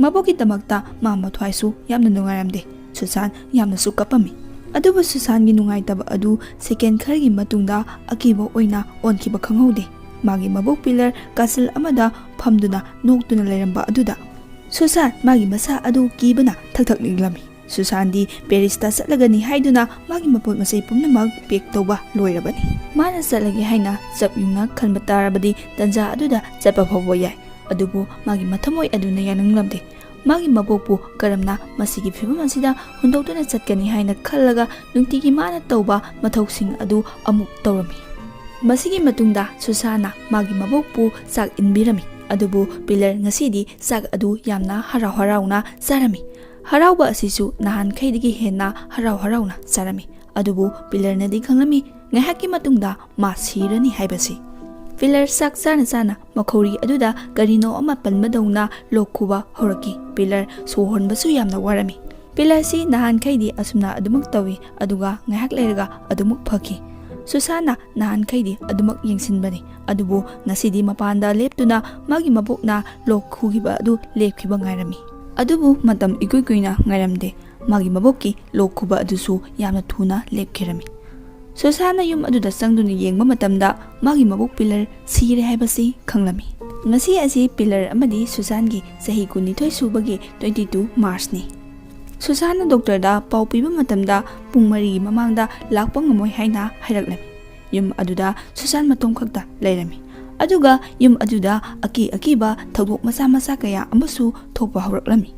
ꯃꯕꯣꯛꯀꯤꯗꯃꯛꯇ ꯃꯥ ꯃꯊ꯭ꯋꯥꯏꯁꯨ ꯌꯥꯝꯅ ꯅꯨꯡꯉꯥꯏꯔꯝꯗꯦ꯫ ꯁꯨꯁꯥꯟ ꯌꯥꯝꯅꯁꯨ ꯀꯞꯄꯝꯃꯤ꯫ ꯑꯗꯨꯕꯨ ꯁꯨꯁꯥꯟꯒꯤ ꯅꯨꯡꯉꯥꯏꯇꯕ ꯑꯗු ꯁꯦꯀꯦꯟ ꯈꯔꯒꯤ ꯃꯇꯨꯡꯗ ꯑꯀꯤꯕ ꯑꯣꯏꯅ ꯑꯣꯟꯈꯤꯕ ꯈꯪꯍꯧꯗꯦ꯫ ꯃꯥꯒꯤ ꯃꯕꯣꯛ ꯄꯤꯂꯔ ꯀꯥꯆꯤꯜ ꯑꯃꯗ ꯐꯝꯗꯨꯅ ꯅꯣꯛꯇꯨꯅ ꯂꯩꯔꯝꯕ ꯑꯗꯨꯗ ꯁꯨꯁꯥꯟ ꯃꯥꯒꯤ ꯃꯁꯥ ꯑꯗꯨ ꯀꯤꯕꯅ ꯊꯛꯊꯛ ꯅꯤꯛꯂꯝꯃꯤ꯫ ꯁꯨꯁꯥꯟꯗꯤ ꯄꯦꯔꯤꯁꯇ ꯆꯠꯂꯒꯅꯤ ꯍꯥꯏꯗꯨꯅ ꯃꯥꯒꯤ ꯃꯄꯣꯠ ꯃꯆꯩ ꯄꯨꯝꯅꯃꯛ ꯄꯦꯛ ꯇꯧꯕ ꯂꯣꯏꯔꯕꯅꯤ꯫ ꯃꯥꯅ ꯆꯠꯂꯒꯦ ꯍꯥꯏꯅ ꯆꯞ ꯌꯨꯡꯅ ꯈꯟꯕ ꯇꯥꯔꯕꯗꯤ ꯇꯟꯖꯥ ꯑꯗꯨꯗ ꯆꯠꯄ ꯐꯥꯎꯕ ꯌꯥꯏ, ꯑꯗꯨꯕꯨ ꯃꯥꯒꯤ ꯃꯊꯃꯣꯏ ꯑꯗꯨꯅ ꯌꯥꯅꯤꯡꯂꯝꯗꯦ꯫ ꯃꯥꯒꯤ ꯃꯕꯣꯛꯄꯨ ꯀꯔꯝꯅ ꯃꯁꯤꯒꯤ ꯐꯤꯚꯝ ꯑꯁꯤꯗ ꯍꯨꯟꯗꯣꯛꯇꯨꯅ ꯆꯠꯀꯅꯤ ꯍꯥꯏꯅ ꯈꯜꯂꯒ ꯅꯨꯡꯇꯤꯒꯤ ꯃꯥꯅ ꯇꯧꯕ ꯃꯊꯧꯁꯤꯡ ꯑꯗꯨ ꯑꯃꯨꯛ ꯇꯧꯔꯝꯃꯤ꯫ ꯃꯁꯤꯒꯤ ꯃꯇꯨꯡꯗ ꯁꯨꯁꯥꯟꯅ ꯃꯥꯒꯤ ꯃꯕꯣꯛꯄꯨ ꯆꯥꯛ ꯏꯟꯕꯤꯔꯝꯃꯤ, ꯑꯗꯨꯕꯨ ꯄꯤꯂꯔ ꯉꯁꯤꯗꯤ ꯆꯥꯛ ꯑꯗꯨ ꯌꯥꯝꯅ ꯍꯔꯥꯎ ꯍꯔꯥꯎꯅ ꯆꯥꯔꯝꯃꯤ꯫ ꯍꯔꯥꯎꯕ ꯑꯁꯤꯁꯨ ꯅꯍꯥꯟꯈꯩꯗꯒꯤ ꯍꯦꯟꯅ ꯍꯔꯥꯎ ꯍꯔꯥꯎꯅ ꯆꯥꯔꯝꯃꯤ, ꯑꯗꯨꯕꯨ ꯄꯤꯂꯔꯅꯗꯤ ꯈꯪꯂꯝꯃꯤ ꯉꯥꯏꯍꯥꯛꯀꯤ ꯃꯇꯨꯡꯗ ꯃꯥ ꯁꯤꯔꯅꯤ ꯍꯥꯏꯕꯁꯤ꯫ ꯄꯤꯂꯔ ꯆꯥꯛ ꯆꯥꯅ ꯆꯥꯅ ꯃꯈꯧꯔꯤ ꯑꯗꯨꯗ ꯀꯔꯤꯅꯣ ꯑꯃ ꯄꯟꯕꯗꯧꯅ ꯂꯣꯛ ꯈꯨꯕ ꯍꯧꯔꯛꯈꯤ꯫ ꯄꯤꯂꯔ ꯁꯣꯔ ꯍꯣꯟꯕꯁꯨ ꯌꯥꯝꯅ ꯋꯥꯔꯝꯃꯤ꯫ ꯄꯤꯂꯔꯁꯤ ꯅꯍꯥꯟꯈꯩꯗꯤ ꯑꯁꯨꯝꯅ ꯑꯗꯨꯃꯛ ꯇꯧꯏ, ꯑꯗꯨꯒ ꯉꯥꯏꯍꯥꯛ ꯂꯩꯔꯒ ꯑꯗꯨꯃꯛ ꯐꯈꯤ꯫ ꯁꯨꯁꯥꯟꯅ ꯅꯍꯥꯟꯈꯩꯗꯤ ꯑꯗꯨꯃꯛ ꯌꯦꯡꯁꯤꯟꯕꯅꯤ, ꯑꯗꯨꯕꯨ ꯉꯁꯤꯗꯤ ꯃꯄꯥꯟꯗ ꯂꯦꯞꯇꯨꯅ ꯃꯥꯒꯤ ꯃꯕꯣꯛꯅ ꯂꯣꯛ ꯈꯨꯈꯤꯕ ꯑꯗꯨ ꯂꯦꯞꯈꯤꯕ ꯉꯥꯏꯔꯝꯃꯤ꯫ ꯑꯗꯨꯕు ꯃꯇꯝ ꯏꯀꯨꯏ ꯀꯨꯏꯅ ꯉꯥꯏꯔꯝꯗꯦ꯫ ꯃꯥꯒꯤ ꯃꯕꯣꯛꯀꯤ ꯂꯣꯛ ꯈꯨꯕ ꯑꯗꯨꯁꯨ ꯌꯥꯝꯅ ꯊꯨꯅ ꯂꯦꯞꯈꯤꯔꯝꯃꯤ꯫ ꯁꯨꯁꯥꯟꯅ ꯌꯨꯝ ꯑꯗꯨꯗ ꯆꯪꯗꯨꯅ ꯌꯦꯡꯕ ꯃꯇꯝꯗ ꯃꯥꯒꯤ ꯃꯕꯣꯛ ꯄꯤꯂꯔ ꯁꯤꯔꯦ ꯍꯥꯏꯕꯁꯤ ꯈꯪꯂꯝꯃꯤ꯫ ꯉꯁꯤ ꯑꯁꯤ ꯄꯤꯂꯔ ꯑꯃꯗꯤ ꯁꯨꯁꯥꯟꯒꯤ ꯆꯍꯤ 22 ꯁꯨꯕꯒꯤ 22 ꯃꯥꯔꯆꯅꯤ꯫ ꯁꯨꯁꯥꯟꯅ ꯗꯣꯛꯇꯔꯗ ꯄꯥꯎ ꯄꯤꯕ ꯃꯇꯝꯗ ꯄꯨꯡ 4ꯒꯤ ꯃꯃꯥꯡꯗ ꯂꯥꯛꯄ ꯉꯝꯃꯣꯏ ꯍꯥꯏꯅ ꯍꯥꯏꯔꯛꯂꯝꯃꯤ꯫ ꯌꯨꯝ ꯑꯗꯨꯗ ꯁꯨꯁꯥꯟ ꯃꯇꯣꯝ ꯈꯛꯇ ꯂꯩꯔꯝꯃꯤ, ꯑꯗꯨꯒ ꯌꯨꯝ ꯑꯗꯨꯗ ꯑꯀꯤ-ꯑꯀꯤꯕ ꯊꯧꯗꯣꯛ ꯃꯆꯥ ꯃꯆꯥ ꯀꯌా ꯑꯃꯁꯨ ꯊꯣꯛꯄ ꯍꯧꯔꯛꯂꯝꯃꯤ꯫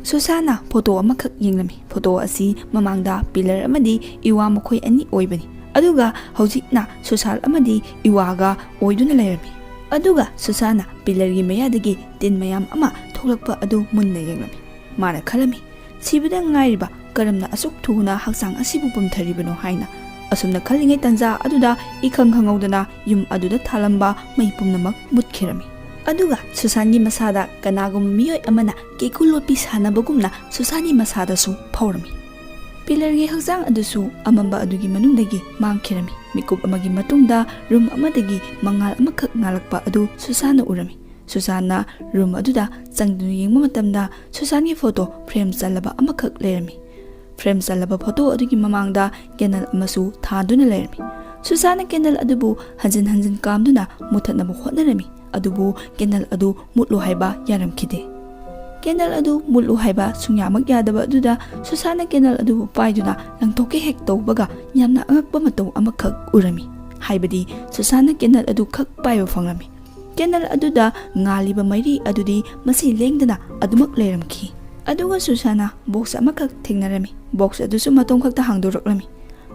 ꯁꯨꯁꯥꯟꯅ ꯐꯣꯇꯣ ꯑꯃꯈꯛ ꯌꯦꯡꯂꯝꯃꯤ꯫ ꯐꯣꯇೋ ꯑꯁꯤ ꯃꯃꯥꯡꯗ ꯄꯤꯂꯔ ꯑꯃꯗꯤ ꯏꯋꯥ ꯃꯈꯣꯏ ꯑꯅꯤ ꯑꯣꯏꯕꯅꯤ, ꯑꯗꯨꯒ ꯍꯧꯖꯤꯛꯅ ꯁꯨꯁꯥꯟ ꯑꯃꯗꯤ ꯏꯋꯥꯒ ꯑꯣꯏꯗꯨꯅ ꯂꯩꯔꯝꯃꯤ꯫ ꯑꯗꯨꯒ ꯁꯨꯁꯥꯟꯅ ꯄꯤꯂꯔꯒꯤ ꯃꯌꯥꯗꯒꯤ ꯇꯤꯟ ꯃꯌꯥꯝ ꯑꯃ ꯊꯣꯛꯂꯛꯄ ꯑꯗꯨ ꯃꯨꯟꯅ ꯌꯦꯡꯂꯝꯃꯤ꯫ ꯃꯥꯅ ꯈꯜꯂꯝꯃꯤ, ꯁꯤꯕꯗ ꯉꯥꯏꯔꯤꯕ ꯀꯔꯝꯅ ꯑꯁꯨꯛ ꯊꯨꯅ ꯍꯛꯆꯥꯡ ꯑꯁꯤꯕꯨ ꯄꯨꯝꯊꯔꯤꯕꯅꯣ ꯍꯥꯏꯅ꯫ ꯑꯁꯨꯝꯅ ꯈꯜꯂꯤꯉꯩ ꯇꯟꯖꯥ ꯑꯗꯨꯗ ꯏꯈꯪ ꯈꯪꯍꯧꯗꯅ ꯌꯨꯝ ꯑꯗꯨꯗ ꯊꯥꯜꯂꯝꯕ ꯃꯩ ꯄꯨꯝꯅꯃꯛ ꯃꯨꯠꯈꯤꯔꯝꯃꯤ꯫ ꯑꯗꯨꯒ ꯁꯨꯁꯥꯟꯒꯤ ꯃꯁꯥꯗ ꯀꯅꯥꯒꯨꯝꯕ ꯃꯤꯑꯣꯏ ꯑꯃꯅ ꯀꯦꯀꯨ ꯂꯣꯠꯄꯤ ꯁꯥꯟꯅꯕꯒꯨꯝꯅ ꯁꯨꯁꯥꯟꯒꯤ ꯃꯁꯥꯗꯁꯨ ꯐꯥꯎꯔꯝꯃꯤ꯫ ꯄꯤꯂꯔꯒꯤ ꯍꯛꯆꯥꯡ ꯑꯗꯨꯁꯨ ꯑꯃꯝꯕ ꯑꯗꯨꯒꯤ ꯃꯅꯨꯡꯗꯒꯤ ꯃꯥꯡꯈꯤꯔꯝꯃꯤ꯫ ꯃꯤꯀꯨꯞ ꯑꯃꯒꯤ ꯃꯇꯨꯡꯗ ꯔꯨꯝ ꯑꯃꯗꯒꯤ ꯃꯉꯥꯜ ꯑꯃꯈꯛ ꯉꯥꯜꯂꯛꯄ ꯑꯗꯨ ꯁꯨꯁꯥꯟꯅ ꯎꯔꯝꯃꯤ꯫ ꯁꯨꯁꯥꯟꯅ ꯔꯨꯝ ꯑꯗꯨꯗ ꯆꯪꯗꯨꯅ ꯌꯦꯡꯕ ꯃꯇꯝꯗ ꯁꯨꯁꯥꯟꯒꯤ ꯐꯣꯇೋ ꯐ꯭ꯔꯦꯝ ꯆꯜꯂꯕ ꯑꯃꯈꯛ ꯂꯩꯔꯝꯃꯤ꯫ ꯐ꯭ꯔꯦꯝ ꯆꯜꯂꯕ ꯐꯣꯇꯣ ꯑꯗꯨꯒꯤ ꯃꯃꯥꯡꯗ ꯀꯦꯟꯗꯜ ꯑꯃꯁꯨ ꯊꯥꯗꯨꯅ ꯂꯩꯔꯝꯃꯤ꯫ ꯁꯨꯁꯥꯟꯅ ꯀꯦꯟꯗꯜ ꯑꯗꯨꯕꯨ ꯍꯟꯖꯤꯟ ꯍꯟꯖꯤꯟ ꯀꯥꯝꯗꯨꯅ ꯃꯨꯊꯠꯅꯕ ꯍꯣꯠꯅꯔꯝꯃꯤ, ꯑꯗꯨꯕꯨ ꯀꯦꯟꯗꯜ ꯑꯗꯨ ꯃꯨꯠꯂꯨ ꯍꯥꯏꯕ ꯌꯥꯔꯝꯈꯤꯗꯦ꯫ ꯀꯦꯟꯗꯜ ꯑꯗꯨ ꯃꯨꯠꯂꯨ ꯍꯥꯏꯕ ꯁꯨꯡꯌꯥꯃꯛ ꯌꯥꯗꯕ ꯑꯗꯨꯗ ꯁꯨꯁꯥꯟꯅ ꯀꯦꯟꯗꯜ ꯑꯗꯨꯕꯨ ꯄꯥꯏꯗꯨꯅ ꯂꯪꯊꯣꯛꯀꯦ ꯍꯦꯛ ꯇꯧꯕꯒ ꯌꯥꯝꯅ ꯑꯉꯛꯄ ꯃꯇꯧ ꯑꯃꯈꯛ ꯎꯔꯝꯃꯤ꯫ ꯍꯥꯏꯕꯗꯤ ꯁꯨꯁꯥꯟꯅ ꯀꯦꯟꯗꯜ ꯑꯗꯨ khak ꯄꯥꯏꯕ ꯐꯪꯂꯝꯃꯤ꯫ ꯀꯦꯟꯗꯜ ꯑꯗꯨꯗ ꯉꯥꯜꯂꯤꯕ ꯃꯩꯔꯤ ꯑꯗꯨꯗꯤ ꯃꯁꯤ ꯂꯦꯡꯗꯅ ꯑꯗꯨꯃꯛ ꯂꯩꯔꯝꯈꯤ꯫ ꯑꯗꯨꯒ ꯁꯨꯁꯥꯟꯅ ꯕꯣꯛꯁ ꯑꯃꯈꯛ ꯊꯦꯡꯅꯔꯝꯃꯤ꯫ ꯕꯣꯛꯁ ꯑꯗꯨꯁꯨ ꯃꯇꯣꯝ ꯈꯛꯇ ꯍꯥꯡꯗꯣꯔꯛꯂꯝꯃꯤ꯫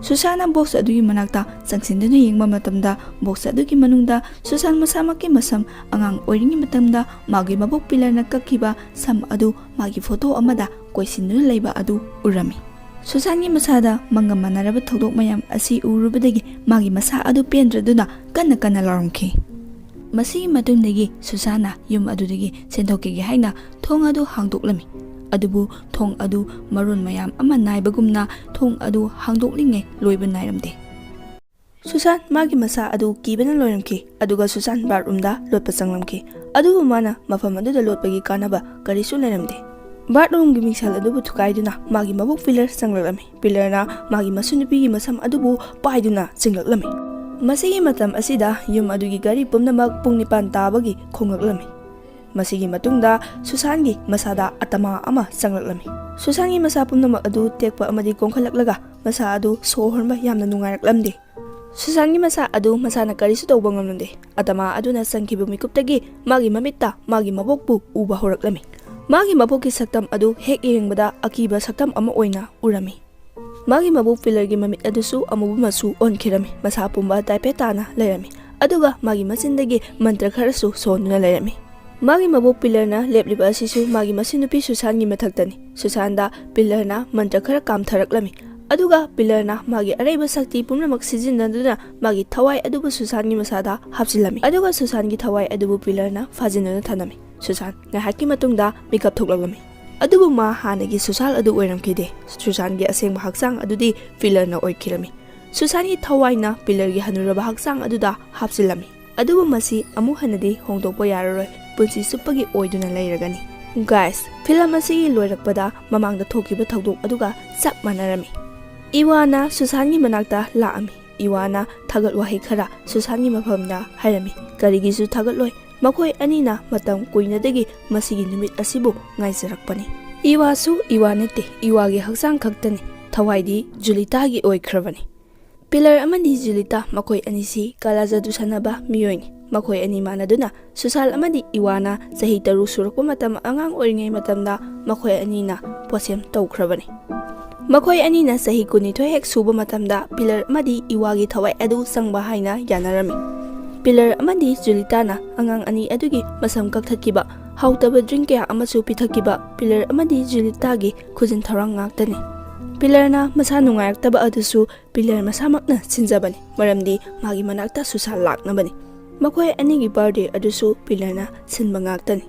ꯁꯨꯁꯥꯟꯅ ꯕꯣꯛꯁ ꯑꯗꯨꯒꯤ ꯃꯅꯥꯛꯇ ꯆꯪꯁꯤꯟꯗꯨꯅ ꯌꯦꯡꯕ ꯃꯇꯝꯗ ꯕꯣꯛꯁ ꯑꯗꯨꯒꯤ ꯃꯅꯨꯡꯗ ꯁꯨꯁꯥꯟ ꯃꯁꯥꯃꯛꯀꯤ ꯃꯁꯝ ꯑꯉꯥꯡ ꯑꯣꯏꯔꯤꯉꯩ ꯃꯇꯝꯗ ꯃꯥꯒꯤ ꯃꯕꯣꯛ ꯄꯤꯂꯔꯅ ꯀꯛꯈꯤꯕ ꯁꯝ ꯑꯗꯨ ꯃꯥꯒꯤ ꯐꯣꯇꯣ ꯑꯃꯗ ꯀꯣꯏꯁꯤꯟꯗꯨꯅ ꯂꯩꯕ ꯑꯗꯨ ꯎꯔꯝꯃꯤ꯫ ꯁꯨꯁꯥꯟꯒꯤ ꯃꯁꯥꯗ ꯃꯪꯒ ꯃꯥꯟꯅꯔꯕ ꯊꯧꯗꯣꯛ ꯃꯌꯥꯝ ꯑꯁꯤ ꯎꯔꯨꯕꯗꯒꯤ ꯃꯥꯒꯤ ꯃꯁꯥ ꯑꯗꯨ ꯄꯦꯟꯗ꯭ꯔꯗꯨꯅ ꯀꯟꯅ ꯀꯟꯅ ꯂꯥꯎꯔꯝꯈꯤ꯫ ꯃꯁꯤꯒꯤ ꯃꯇꯨꯡꯗꯒꯤ ꯁꯨꯁꯥꯟꯅ ꯌꯨꯝ ꯑꯗꯨꯗꯒꯤ ꯆꯦꯟꯊꯣꯛꯈꯤꯒꯦ ꯍꯥꯏꯅ ꯊꯣꯡ ꯑꯗꯨ ꯍꯥꯡꯗꯣꯛꯂꯝꯃꯤ꯫ ꯑꯗꯨꯕꯨ ꯊꯣꯡ ꯑꯗꯨ ꯃꯔꯣꯟ ꯃꯌꯥꯝ ꯑꯃ ꯅꯥꯏꯕꯒꯨꯝꯅ ꯊꯣꯡ ꯑꯗꯨ ꯍꯥꯡꯗꯣꯛꯂꯤꯉꯩ ꯂꯣꯏꯕ ꯅꯥꯏꯔꯝꯗꯦ꯫ ꯁꯨꯁꯥꯟ ꯃꯥꯒꯤ ꯃꯁꯥ ꯑꯗꯨ ꯀꯤꯕꯅ ꯂꯣꯏꯔꯝꯈꯤ, ꯑꯗꯨꯒ ꯁꯨꯁꯥꯟ ꯕꯥꯠꯔꯨꯝꯗ ꯂꯣꯠꯄ ꯆꯪꯂꯝꯈꯤ꯫ ꯑꯗꯨꯕꯨ ꯃꯥꯅ ꯃꯐꯝ ꯑꯗꯨꯗ ꯂꯣꯠꯄꯒꯤ ꯀꯥꯟꯅꯕ ꯀꯔꯤꯁꯨ ꯂꯩꯔꯝꯗꯦ꯫ ꯕꯥꯠꯔꯨꯝꯒꯤ ꯃꯤꯡꯁꯦꯜ ꯑꯗꯨꯕꯨ ꯊꯨꯒꯥꯏꯗꯨꯅ ꯃꯥꯒꯤ ꯃꯕꯣꯛ ꯄꯤꯂꯔ ꯆꯪꯂꯛꯂꯝꯃꯤ꯫ ꯄꯤꯂꯔꯅ ꯃꯥꯒꯤ ꯃꯁꯨꯅꯨꯄꯤꯒꯤ ꯃꯁꯝ ꯑꯗꯨꯕꯨ ꯄꯥꯏꯗꯨꯅ ꯆꯤꯡꯂꯛꯂꯝꯃꯤ꯫ ꯃꯁꯤꯒꯤ ꯃꯇꯝ ꯑꯁꯤꯗ ꯌꯨꯝ ꯑꯗꯨꯒꯤ ꯒꯥꯔꯤ ꯄꯨꯝꯅꯃꯛ ꯄꯨꯡ 9 ꯇꯥꯕꯒꯤ ꯈꯣꯡꯂꯛꯂꯝꯃꯤ꯫ Masigi matungda Susangi masada atama ama changlaklammi. Susangi masa pumnamak adu tekpa amadi kongkhalaklaga masa adu sohorma yamna nungairaklamde. Susangi masa adu masana karisu tawba ngamnde. Atama aduna sangkhiba mikuptagi magi mamitta magi mabokpu uba horaklami. Magi mabokki saktam adu hek yengbada akiba saktam ama oina urami. Magi mabok pillargi mamit adusu amubu masu onkhirami. Masa pumba taipetana lerami. Aduga magi masindagi mantra kharasu sonuna lerami. Magi mabok pillarna lepliba asisu magi Mashunupi Susangi mathaktani. Susanda pillarna mantra khara kamtharaklami. Aduga pillarna magi araiba sakti pumnamak sijinnaduna magi thawai adubu Susangi masada hapsilami. Aduga Susangi thawai adubu pillarna fajinuna thanami. Susan ngahaki matungda makeup thoklaglami. Adubu ma hanagi Susal adu oiramkide. Susangi asengba haksang adudi pillarna oikhirami. Susangi thawaina pillargi hanuraba haksang aduda hapsilami. Adubu masi amu hanadi hongdokpa yararoi punsi suppagi oiduna leiragani. Guys, film asigi loirakpada mamangda thokiba thawdok aduga sak manarami. Iwana Susangi manakta laami. Iwana thagat wahi khara Susangi mafamda hairami. Karigisu thagat loi makhoi anina matam kuinadagi masigi numit asibu ngaisarakpani. Iwasu iwanete iwagi haksang khaktani thawaidi Julitagi oikhrabani. Pillar amadi Julita makhoi anisi kalajadu sanaba miyoini. Makhoi ani manaduna Susal amadi Iwana sahi taru surakpa matam angang oringai matamda makhoi anina posem tawkhrabani. Makhoi anina sahi kunithoi hek suba matamda Pillar amadi Iwagi thawai adu sangba haina yanarami. Pillar amadi Julitana angang ani adugi masam kakthakiba hautaba drink kaya amasu pithakiba Pillar amadi Julitagi khujin tharang ngaktani. Pillarna masa nungairaktaba adusu Pillar masamakna sinjabani maramdi magi manakta Susal laknabani. Makhoi anigi birthday adusu Pillarna sinba ngaktani.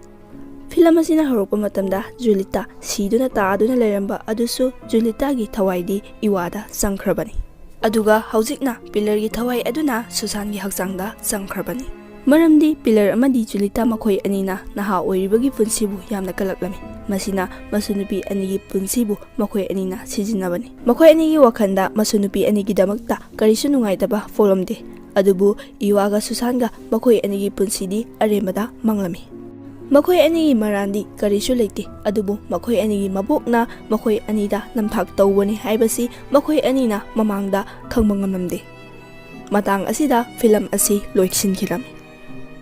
Film asina horokpa matamda Julita siduna taaduna leramba adusu Julitagi thawaidi Iwada sangkhrabani. Aduga haujikna Pillargi thawai aduna Susangi haksangda sangkhrabani. Maramdi Pillar amadi Julita makhoi anina naha oiribagi punshibu yamna kalaklami. Masina Mashunupi anigi punshibu makhoi anina sijinabani. Makhoi anigi wakhanda Mashunupi anigi damakta karisu nungaitaba folomde. Adubu Iwaga Susanga makhoi anigi punsidi aremada manglami. Makhoi anigi marandi karisu leite. Adubu makhoi anigi mabokna makhoi anida namthak tawbani haibasi makhoi anina mamangda khangba ngamnamde. Matang asida film asi loiksinkhirami.